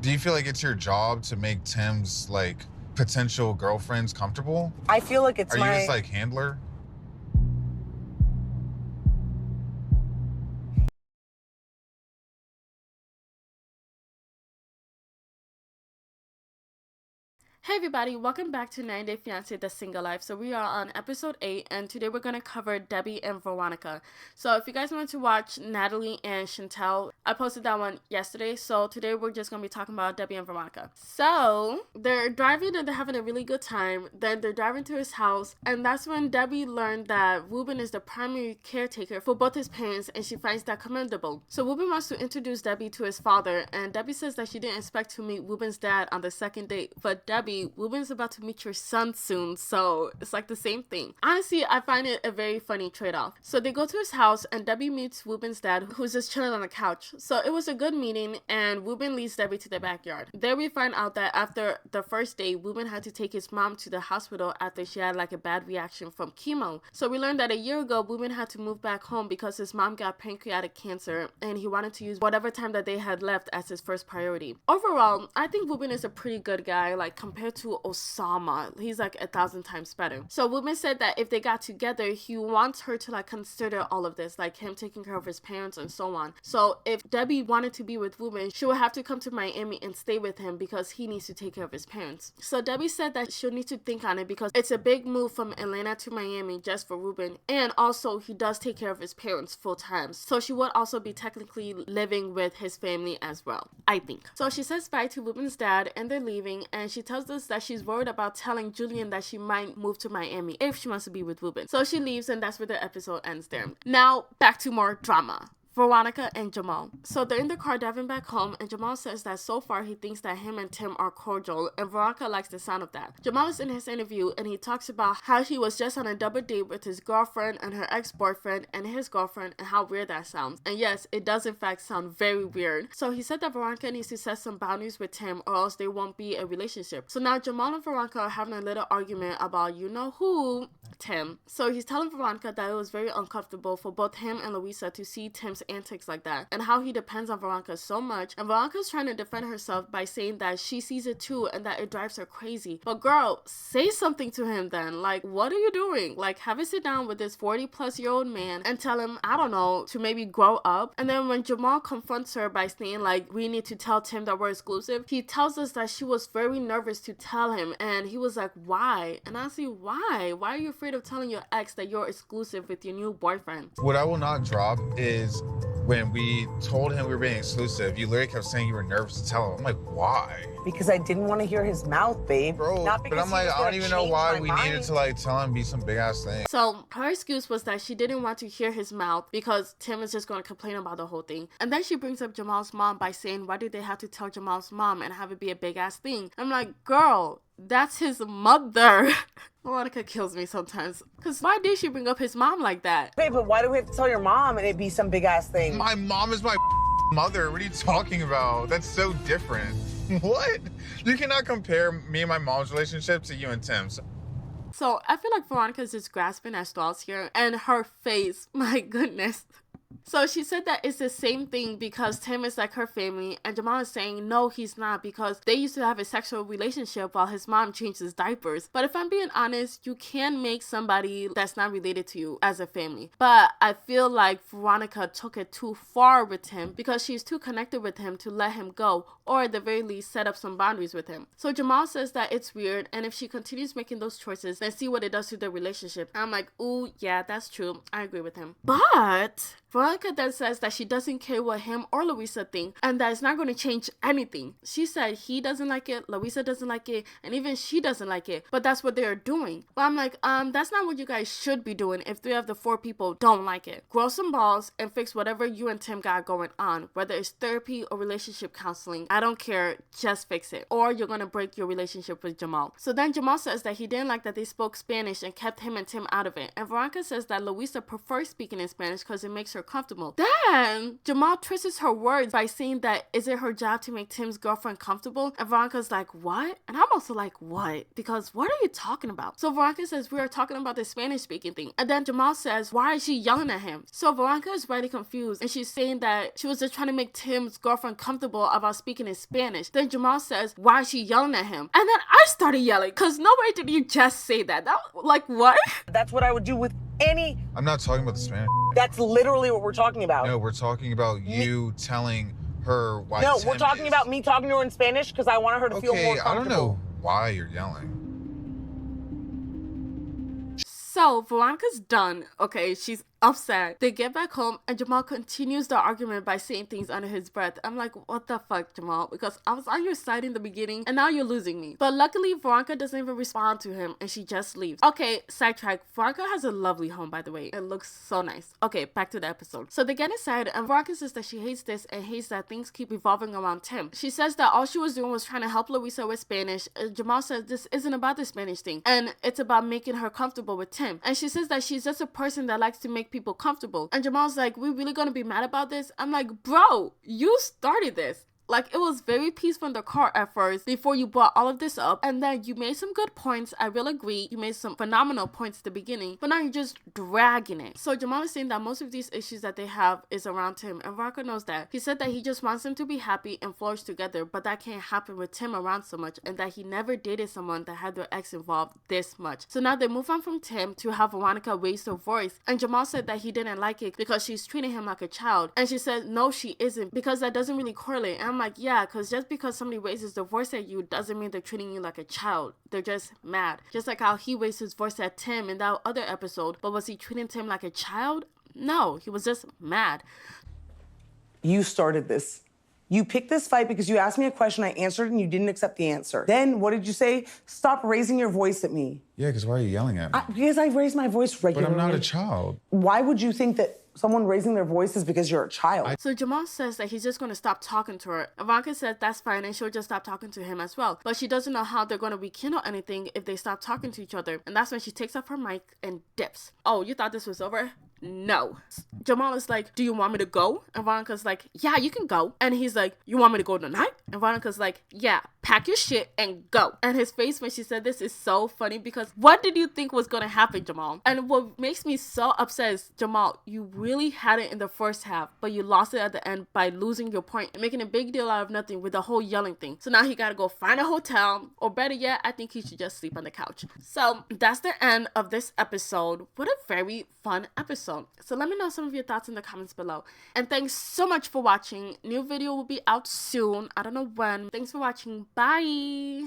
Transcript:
Do you feel like it's your job to make Tim's like potential girlfriends comfortable? I feel like it's Are you just like handler? Hey everybody, welcome back to 90 Day Fiance The Single Life. So we are on episode 8 and today we're going to cover Debbie and Veronica. So if you guys want to watch Natalie and Chantel, I posted that one yesterday. So today we're just going to be talking about Debbie and Veronica. So they're driving and they're having a really good time. Then they're driving to his house and that's when Debbie learned that Ruben is the primary caretaker for both his parents and she finds that commendable. So Ruben wants to introduce Debbie to his father and Debbie says that she didn't expect to meet Ruben's dad on the second date, but Debbie, Wuben's about to meet your son soon, so it's like the same thing. Honestly, I find it a very funny trade-off. So they go to his house and Debbie meets Wuben's dad, who's just chilling on the couch. So it was a good meeting and Wuben leads Debbie to the backyard. There we find out that after the first day, Wuben had to take his mom to the hospital after she had like a bad reaction from chemo. So we learned that a year ago, Wuben had to move back home because his mom got pancreatic cancer and he wanted to use whatever time that they had left as his first priority. Overall, I think Wuben is a pretty good guy, like compared to Osama. He's like 1,000 times better. So Wuben said that if they got together, he wants her to like consider all of this, like him taking care of his parents and so on. So if Debbie wanted to be with Wuben, she would have to come to Miami and stay with him because he needs to take care of his parents. So Debbie said that she'll need to think on it because it's a big move from Atlanta to Miami just for Ruben, and also he does take care of his parents full time. So she would also be technically living with his family as well, I think. So she says bye to Ruben's dad and they're leaving, and she tells us that she's worried about telling Julian that she might move to Miami if she wants to be with Ruben. So she leaves and that's where the episode ends there. Now back to more drama. Veronica and Jamal. So they're in the car driving back home and Jamal says that so far he thinks that him and Tim are cordial and Veronica likes the sound of that. Jamal is in his interview and he talks about how he was just on a double date with his girlfriend and her ex-boyfriend and his girlfriend and how weird that sounds. And yes, it does in fact sound very weird. So he said that Veronica needs to set some boundaries with Tim or else they won't be a relationship. So now Jamal and Veronica are having a little argument about you know who, Tim. So he's telling Veronica that it was very uncomfortable for both him and Louisa to see Tim's antics like that and how he depends on Veronica so much, and Veronica's trying to defend herself by saying that she sees it too and that it drives her crazy. But girl, say something to him then. Like, what are you doing? Like, have a sit down with this 40-plus-year-old man and tell him, I don't know, to maybe grow up. And then when Jamal confronts her by saying like, we need to tell Tim that we're exclusive, he tells us that she was very nervous to tell him and he was like, why? And I say, why are you afraid of telling your ex that you're exclusive with your new boyfriend? What I will not drop is when we told him we were being exclusive, you literally kept saying you were nervous to tell him. I'm like, why? because I didn't want to hear his mouth, babe. Bro, Not but because I'm like, he was I don't gonna even know change why my we mind. needed to like tell him be some big ass thing. So her excuse was that she didn't want to hear his mouth because Tim is just going to complain about the whole thing. And then she brings up Jamal's mom by saying, why did they have to tell Jamal's mom and have it be a big ass thing? I'm like, girl, that's his mother. Veronica kills me sometimes. Because why did she bring up his mom like that? Babe, but why do we have to tell your mom and it be some big ass thing? My mom is my mother. What are you talking about? That's so different. What? You cannot compare me and my mom's relationship to you and Tim's. So I feel like Veronica's just grasping at straws here. And her face, my goodness. So she said that it's the same thing because Tim is like her family, and Jamal is saying no, he's not, because they used to have a sexual relationship while his mom changed his diapers. But if I'm being honest, you can make somebody that's not related to you as a family. But I feel like Veronica took it too far with him because she's too connected with him to let him go, or at the very least set up some boundaries with him. So Jamal says that it's weird, and if she continues making those choices, then see what it does to their relationship. And I'm like, ooh, yeah, that's true. I agree with him. But Veronica then says that she doesn't care what him or Louisa think, and that it's not going to change anything. She said he doesn't like it, Louisa doesn't like it, and even she doesn't like it, but that's what they're doing. But I'm like, that's not what you guys should be doing if 3 of the 4 people don't like it. Grow some balls and fix whatever you and Tim got going on, whether it's therapy or relationship counseling. I don't care, just fix it, or you're going to break your relationship with Jamal. So then Jamal says that he didn't like that they spoke Spanish and kept him and Tim out of it, and Veronica says that Louisa prefers speaking in Spanish because it makes her comfortable. Then Jamal twists her words by saying that is it her job to make Tim's girlfriend comfortable? And Veronica's like, what? And I'm also like, what? Because what are you talking about? So Veronica says we are talking about the Spanish speaking thing. And then Jamal says, why is she yelling at him? So Veronica is really confused, and she's saying that she was just trying to make Tim's girlfriend comfortable about speaking speaking in Spanish. Then Jamal says, why is she yelling at him? And then I started yelling, because no way did you just say that. Like, what? That's what I would do with any... I'm not talking about the Spanish. That's literally what we're talking about. No, we're talking about you telling her why. No, we're talking about me talking to her in Spanish because I wanted her to feel more comfortable. I don't know why you're yelling. So Veronica's done, okay, she's upset. They get back home and Jamal continues the argument by saying things under his breath. I'm like, what the fuck, Jamal? Because I was on your side in the beginning and now you're losing me. But luckily, Veronica doesn't even respond to him and she just leaves. Okay, sidetrack. Veronica has a lovely home, by the way. It looks so nice. Okay, back to the episode. So they get inside and Veronica says that she hates this and hates that things keep revolving around Tim. She says that all she was doing was trying to help Louisa with Spanish. Jamal says this isn't about the Spanish thing and it's about making her comfortable with Tim. And she says that she's just a person that likes to make people comfortable. And Jamal's like, we really gonna be mad about this? I'm like, bro, you started this. Like, it was very peaceful in the car at first before you brought all of this up. And then you made some good points. I will agree. You made some phenomenal points at the beginning. But now you're just dragging it. So Jamal is saying that most of these issues that they have is around Tim. And Veronica knows that. He said that he just wants them to be happy and flourish together. But that can't happen with Tim around so much. And that he never dated someone that had their ex involved this much. So now they move on from Tim to have Veronica raise her voice. And Jamal said that he didn't like it because she's treating him like a child. And she said, no, she isn't. Because that doesn't really correlate. And I'm like, yeah, because just because somebody raises their voice at you doesn't mean they're treating you like a child. They're just mad. Just like how he raised his voice at Tim in that other episode. But was he treating Tim like a child? No, he was just mad. You started this. You picked this fight because you asked me a question, I answered, and you didn't accept the answer. Then, what did you say? Stop raising your voice at me. Yeah, because why are you yelling at me? Because I raise my voice regularly. But I'm not a child. Why would you think that someone raising their voice is because you're a child? So Jamal says that he's just going to stop talking to her. Veronica says that's fine and she'll just stop talking to him as well. But she doesn't know how they're going to rekindle anything if they stop talking to each other. And that's when she takes off her mic and dips. Oh, you thought this was over? No. Jamal is like, do you want me to go? And Veronica's like, yeah, you can go. And he's like, you want me to go tonight? And Veronica's like, yeah, pack your shit and go. And his face when she said this is so funny because what did you think was going to happen, Jamal? And what makes me so upset is, Jamal, you really had it in the first half, but you lost it at the end by losing your point and making a big deal out of nothing with the whole yelling thing. So now he got to go find a hotel, or better yet, I think he should just sleep on the couch. So that's the end of this episode. What a very fun episode. So let me know some of your thoughts in the comments below. And thanks so much for watching. New video will be out soon. I don't know when. Thanks for watching. Bye.